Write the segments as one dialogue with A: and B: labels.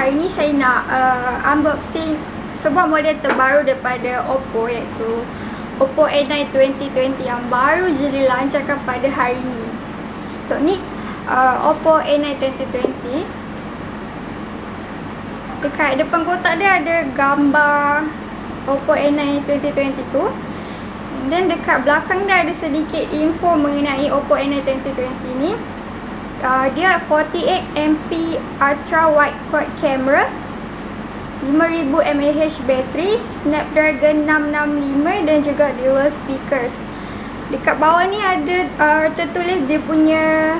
A: hari ni saya nak unboxing sebuah model terbaru daripada Oppo, iaitu Oppo A9 2020 yang baru je dilancarkan pada hari ni. So ni Oppo A9 2020. Dekat depan kotak dia ada gambar Oppo A9 2020 tu. Dan dekat belakang dia ada sedikit info mengenai Oppo A9 2020 ni. Dia 48MP ultra wide quad camera, 5000 mAh bateri, Snapdragon 665 dan juga dual speakers. Dekat bawah ni ada tertulis dia punya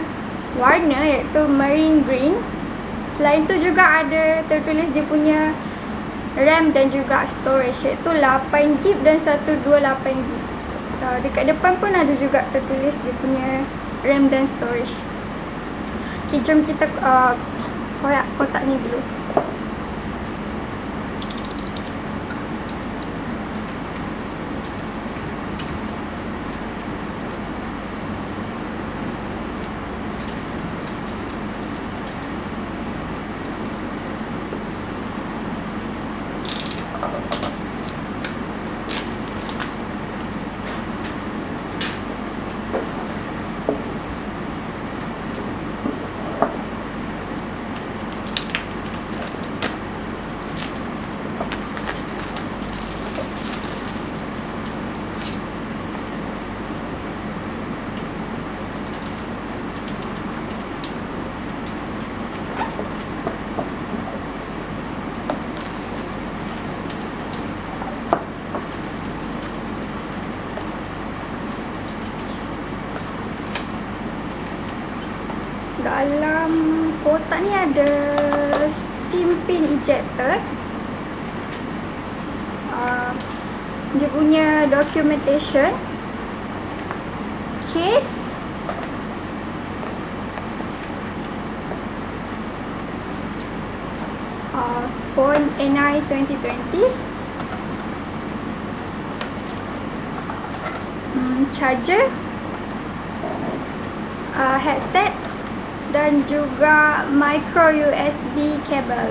A: warna, iaitu marine green. Selain tu juga ada tertulis dia punya RAM dan juga storage, iaitu 8GB dan 128GB. Dekat depan pun ada juga tertulis dia punya RAM dan storage. Okay, jom kita koyak kotak ni dulu. Dalam kotak ni ada SIM pin ejector, dia punya documentation, case, phone A9 2020, charger, headset dan juga micro USB kabel.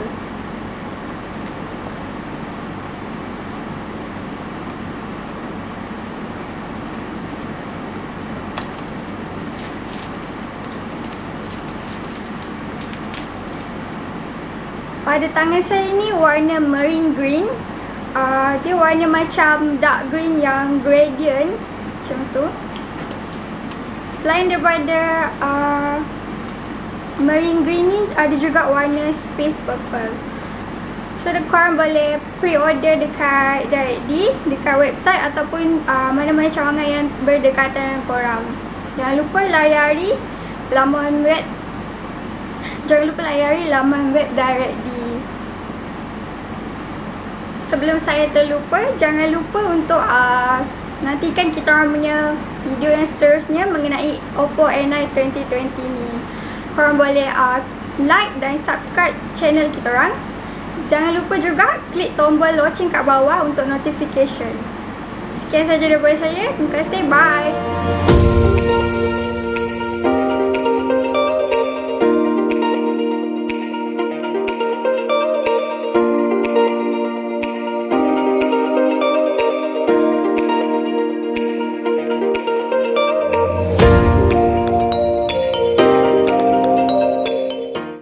A: Pada tangan saya ni warna marine green. Dia warna macam dark green yang gradient macam tu. Selain daripada marine green ni, ada juga warna space purple. So korang boleh pre-order dekat DirectD, dekat website ataupun mana-mana cawangan yang berdekatan dengan korang. Jangan lupa layari laman web DirectD. Sebelum saya terlupa, jangan lupa untuk nantikan kita orang punya video yang seterusnya mengenai Oppo A9 2020 ni. Korang boleh like dan subscribe channel kita orang. Jangan lupa juga klik tombol loceng kat bawah untuk notification. Sekian saja daripada saya. Terima kasih. Bye.